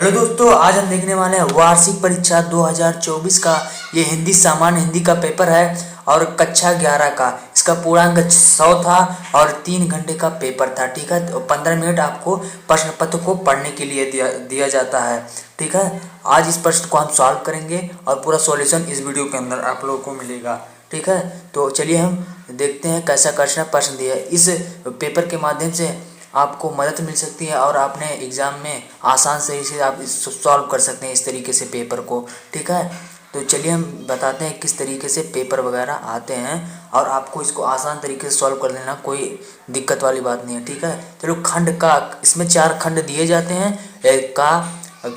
Hello दोस्तों, आज हम देखने वाले हैं वार्षिक परीक्षा 2024 का। ये हिंदी सामान्य हिंदी का पेपर है और कक्षा 11 का। इसका पूर्णांक 100 था और 3 घंटे का पेपर था। ठीक है, तो 15 मिनट आपको प्रश्न पत्र को पढ़ने के लिए दिया जाता है। ठीक है, आज इस प्रश्न को हम सॉल्व करेंगे और पूरा सॉल्यूशन इस वीडियो के अंदर आप लोगों को मिलेगा। ठीक है, तो चलिए हम देखते हैं कैसा प्रश्न दिया है। इस पेपर के माध्यम से आपको मदद मिल सकती है और आपने एग्ज़ाम में आसान से आप सॉल्व कर सकते हैं इस तरीके से पेपर को। ठीक है, तो चलिए हम बताते हैं किस तरीके से पेपर वगैरह आते हैं और आपको इसको आसान तरीके से सॉल्व कर लेना, कोई दिक्कत वाली बात नहीं है। ठीक है, चलो खंड का, इसमें 4 खंड दिए जाते हैं, एक का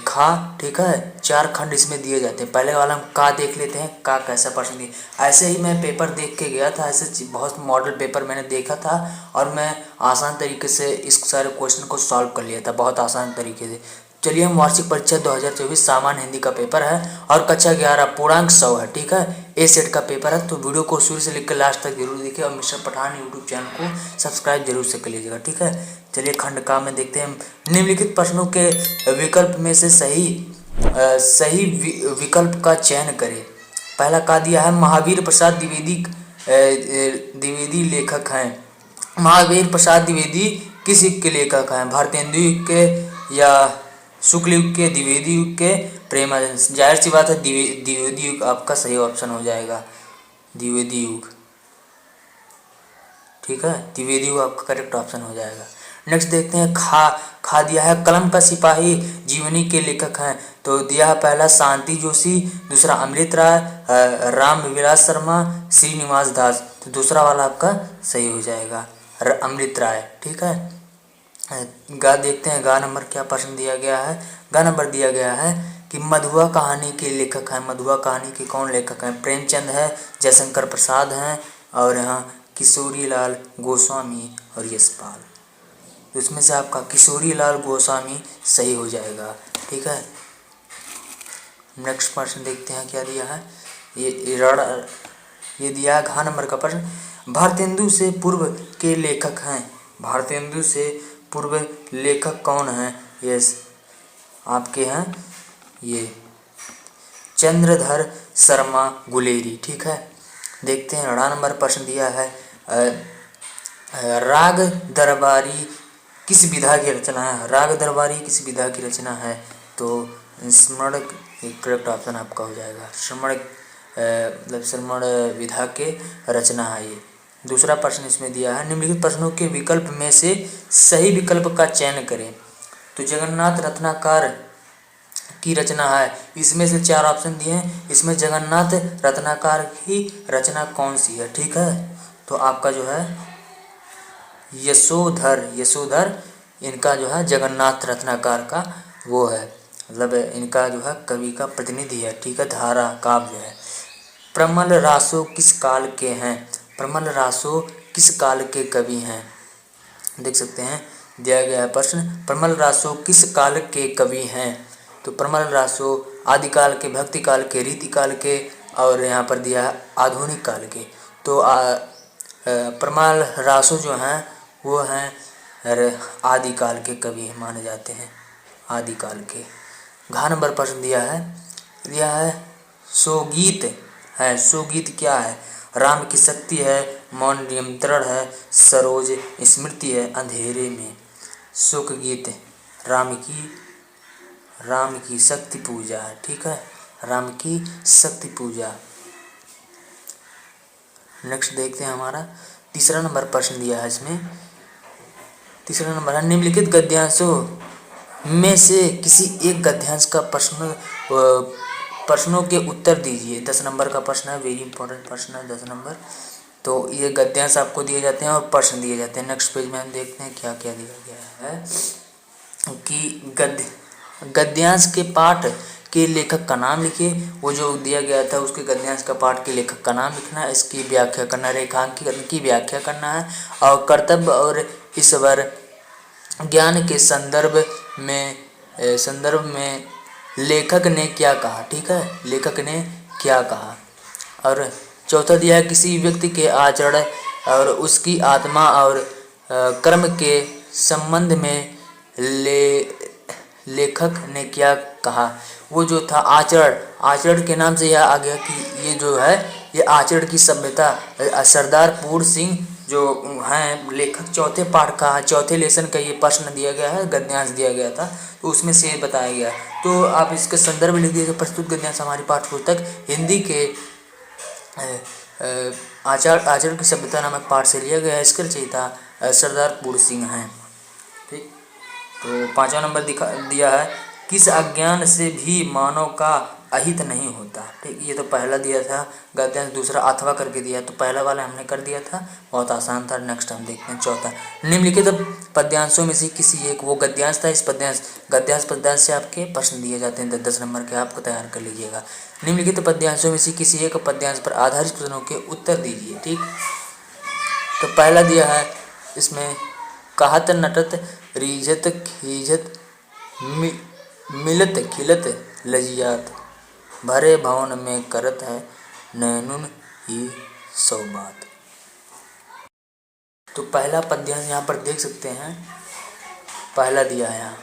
खा। ठीक है, 4 खंड इसमें दिए जाते हैं। पहले वाला हम का देख लेते हैं, का कैसा प्रश्न दिया। ऐसे ही मैं पेपर देख के गया था, ऐसे बहुत मॉडल पेपर मैंने देखा था और मैं आसान तरीके से इस सारे क्वेश्चन को सॉल्व कर लिया था, बहुत आसान तरीके से। चलिए, हम वार्षिक परीक्षा 2024 सामान्य हिंदी का पेपर है और कक्षा 11 पूर्णांक 100 है। ठीक है, ए सेट का पेपर है, तो वीडियो को शुरू से लेकर लास्ट तक जरूर देखिए और मिस्टर पठान यूट्यूब चैनल को सब्सक्राइब जरूर से कर लीजिएगा। ठीक है, चलिए खंड का में देखते हैं। निम्नलिखित प्रश्नों के विकल्प में से सही विकल्प का चयन करें। पहला का दिया है, महावीर प्रसाद द्विवेदी लेखक हैं। महावीर प्रसाद द्विवेदी किस युग के लेखक हैं? भारतेंदु युग के या शुक्ल युग के, द्विवेदी युग के, प्रेमानंद? जाहिर सी बात है द्विवेदी युग आपका सही ऑप्शन हो जाएगा, द्विवेदी युग। ठीक है, द्विवेदी युग आपका करेक्ट ऑप्शन हो जाएगा। नेक्स्ट देखते हैं, खा दिया है, कलम का सिपाही जीवनी के लेखक हैं। तो दिया है पहला शांति जोशी, दूसरा अमृत राय, राम विलास शर्मा, श्रीनिवास दास। तो दूसरा वाला आपका सही हो जाएगा, अमृत राय। ठीक है, गा देखते हैं, गा नंबर क्या प्रश्न दिया गया है। गा नंबर दिया गया है कि मधुआ कहानी के लेखक हैं। मधुआ कहानी के कौन लेखक हैं? प्रेमचंद है, जयशंकर प्रसाद हैं और यहाँ किशोरी लाल गोस्वामी और यशपाल। तो इसमें से आपका किशोरी लाल गोस्वामी सही हो जाएगा। ठीक है, नेक्स्ट प्रश्न देखते हैं क्या दिया है। ये दिया है घ नंबर का प्रश्न, भारतेंदु से पूर्व के लेखक हैं। भारतेंदु से पूर्व लेखक कौन हैं? ये आपके हैं ये चंद्रधर शर्मा गुलेरी। ठीक है, देखते हैं रा नंबर प्रश्न दिया है, राग दरबारी किस विधा की रचना है? राग दरबारी किस विधा की रचना है? तो स्मरण करेक्ट ऑप्शन आपका हो जाएगा, श्रवण मतलब श्रवण विधा के रचना है ये। दूसरा प्रश्न इसमें दिया है, निम्नलिखित प्रश्नों के विकल्प में से सही विकल्प का चयन करें। तो जगन्नाथ रत्नाकर की रचना है। इसमें से 4 ऑप्शन दिए हैं, इसमें जगन्नाथ रत्नाकर की रचना कौन सी है? ठीक है, तो आपका जो है यशोधर इनका जो है जगन्नाथ रत्नाकर का वो है, मतलब इनका जो है कवि का प्रतिनिधि है। ठीक है, धारा काव्य है। प्रमल रासो किस काल के हैं? प्रमल रासो किस काल के कवि हैं? देख सकते हैं, दिया गया है प्रश्न, प्रमल रासो किस काल के कवि हैं? तो प्रमल रासो आदिकाल के, भक्ति काल के, रीति काल के और यहाँ पर दिया है आधुनिक काल के। तो प्रमल रासो जो हैं वो हैं आदिकाल के कवि माने जाते हैं, आदिकाल के। घ नंबर प्रश्न दिया है सोगीत है। सोगीत क्या है? राम की शक्ति है, मौन नियंत्रण है, सरोज स्मृति है, अंधेरे में। शोकगीत राम की शक्ति पूजा है। ठीक है, राम की शक्ति पूजा। नेक्स्ट देखते हैं, हमारा तीसरा नंबर प्रश्न दिया है। इसमें तीसरा नंबर है, निम्नलिखित गद्यांशों में से किसी एक गद्यांश का प्रश्नों के उत्तर दीजिए। 10 नंबर का प्रश्न है, वेरी इंपॉर्टेंट प्रश्न है, 10 नंबर। तो ये गद्यांश आपको दिए जाते हैं और प्रश्न दिए जाते हैं। नेक्स्ट पेज में हम देखते हैं क्या क्या दिया गया है कि गद्यांश के पाठ के लेखक का नाम लिखिए। वो जो दिया गया था उसके गद्यांश का पाठ के लेखक का नाम लिखना है, इसकी व्याख्या करना, रेखांकन की व्याख्या करना है और कर्तव्य और ईश्वर ज्ञान के संदर्भ में लेखक ने क्या कहा। ठीक है, लेखक ने क्या कहा। और चौथा दिया है, किसी व्यक्ति के आचरण और उसकी आत्मा और कर्म के संबंध में लेखक ने क्या कहा। वो जो था आचरण, आचरण के नाम से यह आ गया कि ये जो है ये आचरण की सभ्यता। सरदार पूर्ण सिंह जो हैं लेखक, चौथे पाठ का चौथे लेसन का ये प्रश्न दिया गया है, गद्यांश दिया गया था, तो उसमें से ये बताया गया। तो आप इसका संदर्भ लिख दीजिए। प्रस्तुत गद्यांश हमारी पाठ्य पुस्तक हिंदी के आचरण की सभ्यता नामक पाठ से लिया गया है। इसका रचयिता सरदार पूर्ण सिंह हैं। ठीक, तो 5वां नंबर दिया है, किस अज्ञान से भी मानव का अहित नहीं होता। ठीक, ये तो पहला दिया था गद्यांश, दूसरा अथवा करके दिया, तो पहला वाला हमने कर दिया था, बहुत आसान था। नेक्स्ट हम देखते हैं चौथा, निम्नलिखित पद्यांशों में से किसी एक, वो गद्यांश था, इस गद्यांश पद्यांश से आपके प्रश्न दिए जाते हैं 10 नंबर के, आपको तैयार कर लीजिएगा। निम्नलिखित पद्यांशों में से किसी एक पद्यांश पर आधारित प्रश्नों के उत्तर दीजिए। ठीक, तो पहला दिया है इसमें, कहत नटत रीझत खीझत मिलत खिलत लजियात, भरे भवन में करत है नैनुन ही सौ बात। तो पहला पद्यांश यहाँ पर देख सकते हैं, पहला दिया है यहाँ,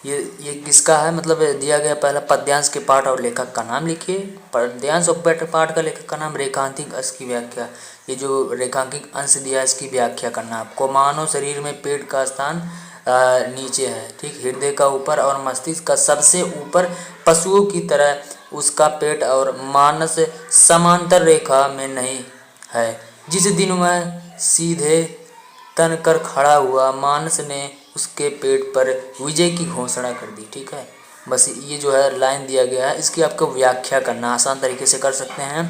ये किसका है, मतलब दिया गया पहला पद्यांश के पाठ और लेखक का नाम लिखिए। पद्यांश और पाठ का लेखक का नाम, रेखांकित अंश की व्याख्या, ये जो रेखांकित अंश दिया है इसकी व्याख्या करना आपको। मानव शरीर में पेट का स्थान नीचे है। ठीक, हृदय का ऊपर और मस्तिष्क का सबसे ऊपर, पशुओं की तरह उसका पेट और मानस समांतर रेखा में नहीं है। जिस दिन वह सीधे तन कर खड़ा हुआ, मानस ने उसके पेट पर विजय की घोषणा कर दी। ठीक है, बस ये जो है लाइन दिया गया है, इसकी आपको व्याख्या करना आसान तरीके से कर सकते हैं।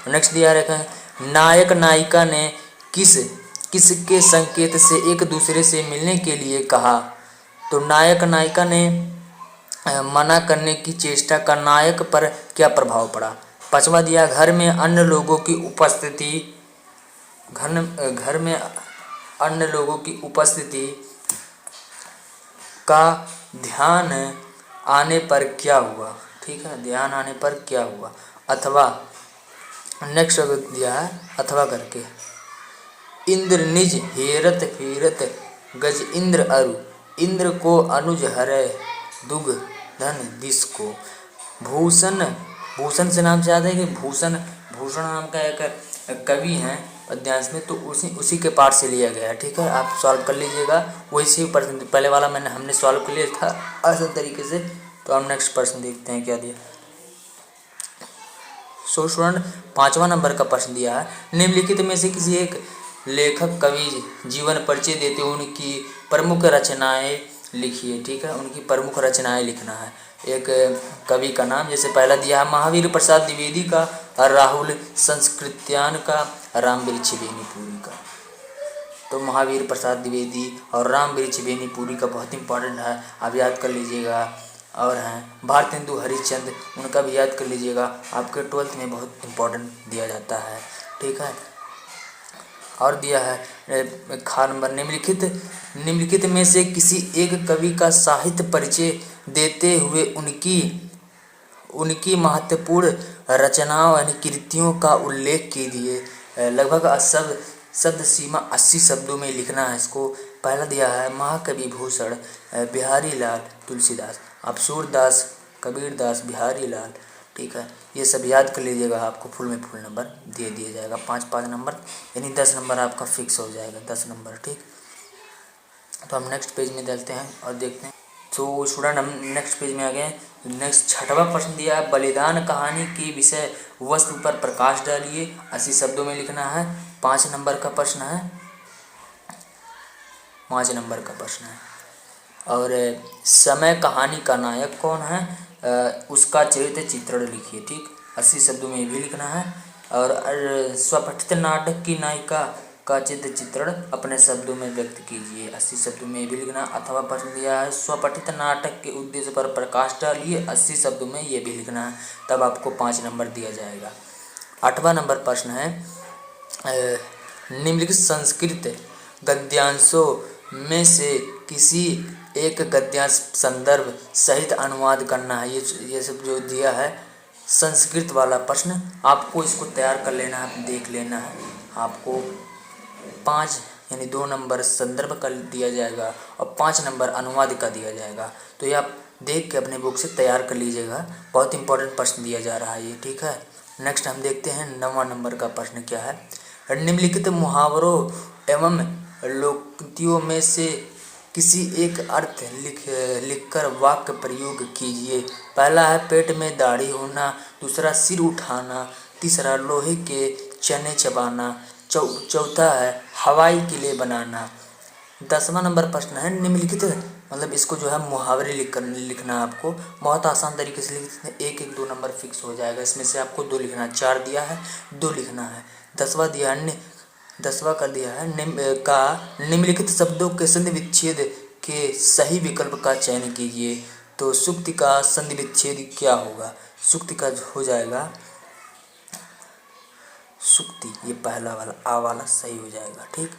नेक्स्ट दिया है, नायक नायिका ने किसके संकेत से एक दूसरे से मिलने के लिए कहा। तो नायक नायिका ने मना करने की चेष्टा का नायक पर क्या प्रभाव पड़ा। 5वां दिया, घर में अन्य लोगों की उपस्थिति, घर में अन्य लोगों की उपस्थिति का ध्यान आने पर क्या हुआ। ठीक है, ध्यान आने पर क्या हुआ। अथवा नेक्स्ट दिया है अथवा करके, इंद्र निज हेरत फेरत गज इंद्र अरु, इंद्र को अनुज हरै दुग धन दिस को। भूषण, भूषण से नाम से याद है कि भूषण नाम का एक कवि हैं पद्यांश में, तो उसी के पाठ से लिया गया है। ठीक है, आप सॉल्व कर लीजिएगा, वही से पहले वाला हमने सॉल्व कर लिया था आसान तरीके से। तो हम नेक्स्ट प्रश्न देखते हैं क्या दिया। सो स्टूडेंट 5वां नंबर का प्रश्न दिया है, निम्नलिखित में से किसी एक लेखक कवि जीवन परिचय देते हुए उनकी प्रमुख रचनाएं लिखिए। ठीक है, उनकी प्रमुख रचनाएं लिखना है। एक कवि का नाम, जैसे पहला दिया है महावीर प्रसाद द्विवेदी का, राहुल संस्कृत्यान का, राम वृक्ष बेनीपुरी का। तो महावीर प्रसाद द्विवेदी और राम वृक्ष बेनीपुरी का बहुत इंपॉर्टेंट है, आप याद कर लीजिएगा। और हैं भारतेंदु हरिश्चंद्र, उनका भी याद कर लीजिएगा, आपके 12th में बहुत इंपॉर्टेंट दिया जाता है। ठीक है, और दिया है खान नंबर, निम्नलिखित में से किसी एक कवि का साहित्य परिचय देते हुए उनकी महत्वपूर्ण रचनाओं यानी कृतियों का उल्लेख कीजिए। लगभग शब्द सीमा 80 शब्दों में लिखना है इसको। पहला दिया है महाकवि भूषण बिहारी लाल तुलसीदास, अब सूरदास कबीरदास बिहारी लाल। ठीक है, ये सब याद कर लीजिएगा, आपको फुल में फुल नंबर दे दिया जाएगा, 5 नंबर, यानी 10 नंबर आपका फिक्स हो जाएगा, 10 नंबर। ठीक, तो हम नेक्स्ट पेज में डालते हैं और देखते हैं। तो स्टूडेंट हम नेक्स्ट पेज में आ गए। नेक्स्ट 6वां प्रश्न दिया है, बलिदान कहानी की विषय वस्तु पर प्रकाश डालिए, 80 शब्दों में लिखना है। 5 नंबर का प्रश्न है, 5 नंबर का प्रश्न है। और समय कहानी का नायक कौन है, उसका चरित्र चित्रण लिखिए। ठीक, 80 शब्दों में भी लिखना है। और स्वपठित नाटक की नायिका का चित्र चित्रण अपने शब्दों में व्यक्त कीजिए, 80 शब्दों में भी लिखना। अथवा प्रश्न दिया है, स्वपठित नाटक के उद्देश्य पर प्रकाश डालिए, 80 शब्दों में ये भी लिखना है, तब आपको 5 नंबर दिया जाएगा। 8वां नंबर प्रश्न है, निम्नलिखित संस्कृत गद्यांशों में से किसी एक गद्यांश संदर्भ सहित अनुवाद करना है। ये सब जो दिया है संस्कृत वाला प्रश्न, आपको इसको तैयार कर लेना है, देख लेना है। आपको 5 यानी 2 नंबर संदर्भ का दिया जाएगा और 5 नंबर अनुवाद का दिया जाएगा। तो ये आप देख के अपने बुक से तैयार कर लीजिएगा। बहुत इंपॉर्टेंट प्रश्न दिया जा रहा है ये, ठीक है। नेक्स्ट हम देखते हैं 9वां नंबर का प्रश्न क्या है। निम्नलिखित मुहावरों एवं लोकोक्तियों में से किसी एक अर्थ लिखकर वाक्य प्रयोग कीजिए। पहला है पेट में दाढ़ी होना, दूसरा सिर उठाना, तीसरा लोहे के चने चबाना, चौथा है हवाई किले बनाना। 10वां नंबर प्रश्न है निम्नलिखित, मतलब इसको जो है मुहावरे लिखना है आपको। बहुत आसान तरीके से लिख सकते हैं, 1-1 2 नंबर फिक्स हो जाएगा। इसमें से आपको 2 लिखना है, 4 दिया है 2 लिखना है। 10वां कर दिया है निम्नलिखित शब्दों के संधि विच्छेद के सही विकल्प का चयन कीजिए। तो सुक्ति का संधि विच्छेद क्या होगा? सुक्ति का हो जाएगा सुक्ति, ये पहला वाला आ वाला सही हो जाएगा, ठीक।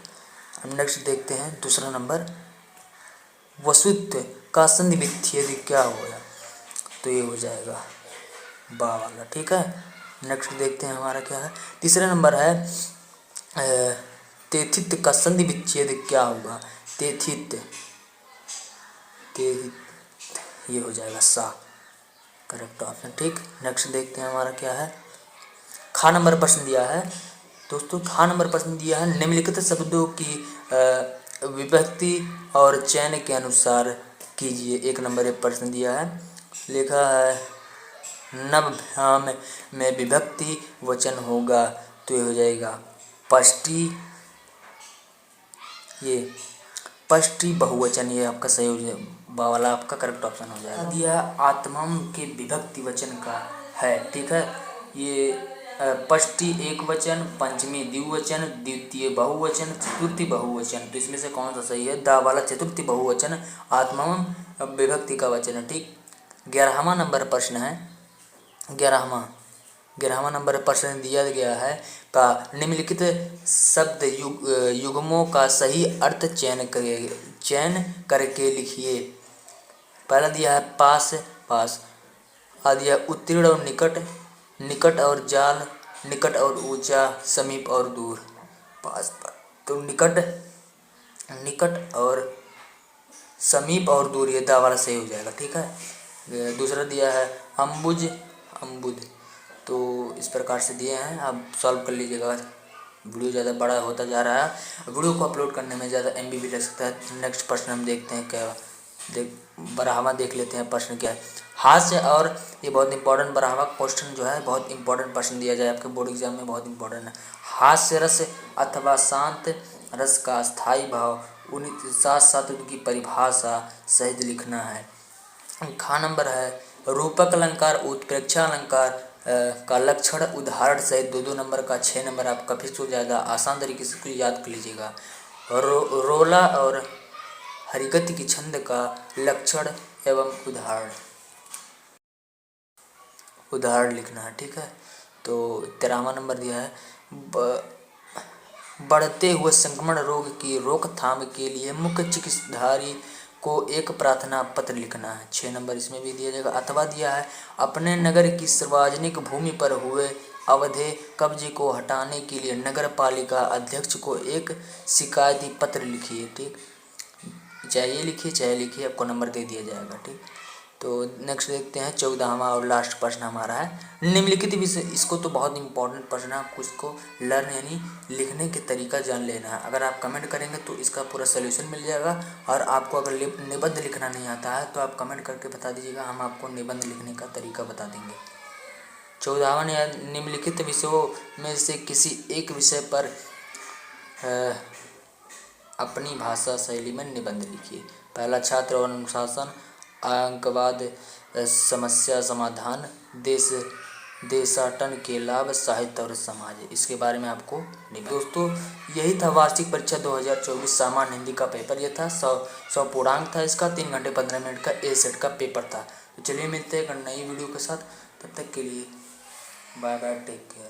हम नेक्स्ट देखते हैं दूसरा नंबर, वसुत्व का संधि विच्छेद क्या होगा? तो ये हो जाएगा बा वाला, ठीक है। नेक्स्ट देखते हैं हमारा क्या है। तीसरा नंबर है तेथित का संधि विच्छेद क्या होगा? तेथित ये हो जाएगा सा, करेक्ट ऑप्शन, ठीक। नेक्स्ट देखते हैं हमारा क्या है। खा नंबर प्रश्न दिया है दोस्तों, खा नंबर प्रश्न दिया है निम्नलिखित शब्दों की विभक्ति और चयन के अनुसार कीजिए। 1 नंबर एक प्रश्न दिया है, लिखा है नवभ्याम में विभक्ति वचन होगा। तो ये हो जाएगा पष्टी बहुवचन, ये आपका सही हो जाएगा, वाला आपका करेक्ट ऑप्शन हो जाएगा। दिया आत्मम के विभक्ति वचन का है, ठीक है। ये पष्टी एक वचन, पंचमी द्विवचन, द्वितीय बहुवचन, चतुर्थी बहुवचन। तो इसमें से कौन सा सही है? दा वाला चतुर्थी बहुवचन आत्मम विभक्ति का वचन है, ठीक। 11वां नंबर प्रश्न है। 11वां नंबर प्रश्न दिया गया है का निम्नलिखित शब्द युग्मों का सही अर्थ चयन करके लिखिए। पहला दिया है पास, आ दिया उत्तीर्ण और निकट और जाल, निकट और ऊंचा, समीप और दूर। पास तो निकट और समीप और दूर, ये दा वाला सही हो जाएगा, ठीक है। दूसरा दिया है अम्बुज। तो इस प्रकार से दिए हैं, आप सॉल्व कर लीजिएगा। वीडियो ज़्यादा बड़ा होता जा रहा है, वीडियो को अपलोड करने में ज़्यादा MB भी लग सकता है। नेक्स्ट प्रश्न हम देखते हैं क्या, बराहवा देख लेते हैं प्रश्न क्या है। हास्य और ये बहुत इंपॉर्टेंट बराहवा क्वेश्चन जो है, बहुत इंपॉर्टेंट प्रश्न दिया जाए आपके बोर्ड एग्जाम में, बहुत इंपॉर्टेंट है। हास्य रस अथवा शांत रस का स्थायी भाव, साथ उनकी परिभाषा सहित लिखना है। खा नंबर है रूपक अलंकार उत्प्रेक्षा अलंकार का लक्षण उदाहरण सहित 2-2 नंबर का 6 नंबर आपका फिक्स हो जाएगा। आसान तरीके से कुछ याद कर लीजिएगा। रोला और हरिगति की छंद का लक्षण एवं उदाहरण लिखना है, ठीक है। तो 13वां नंबर दिया है बढ़ते हुए संक्रमण रोग की रोकथाम के लिए मुख्य चिकित्साधिकारी को एक प्रार्थना पत्र लिखना है। 6 नंबर इसमें भी दिया जाएगा। अथवा दिया है अपने नगर की सार्वजनिक भूमि पर हुए अवैध कब्जे को हटाने के लिए नगर पालिका अध्यक्ष को एक शिकायती पत्र लिखिए, ठीक। चाहे लिखिए, आपको नंबर दे दिया जाएगा, ठीक। तो नेक्स्ट देखते हैं 14वां और लास्ट प्रश्न हमारा है निम्नलिखित विषय। इसको तो बहुत इंपॉर्टेंट प्रश्न है, आपको इसको लर्न यानी लिखने के तरीका जान लेना है। अगर आप कमेंट करेंगे तो इसका पूरा सोल्यूशन मिल जाएगा। और आपको अगर निबंध लिखना नहीं आता है तो आप कमेंट करके बता दीजिएगा, हम आपको निबंध लिखने का तरीका बता देंगे। 14वां निम्नलिखित विषयों में से किसी एक विषय पर अपनी भाषा शैली में निबंध लिखिए। पहला छात्र और अनुशासन, अंकवाद, समस्या समाधान, देशाटन के लाभ, साहित्य और समाज। इसके बारे में आपको दोस्तों यही था वार्षिक परीक्षा 2024 सामान्य हिंदी का पेपर। ये था 100 पूर्णांक था इसका, 3 घंटे 15 मिनट का A सेट का पेपर था। तो चलिए मिलते हैं एक नई वीडियो के साथ, तब तक के लिए बाय बाय, टेक केयर।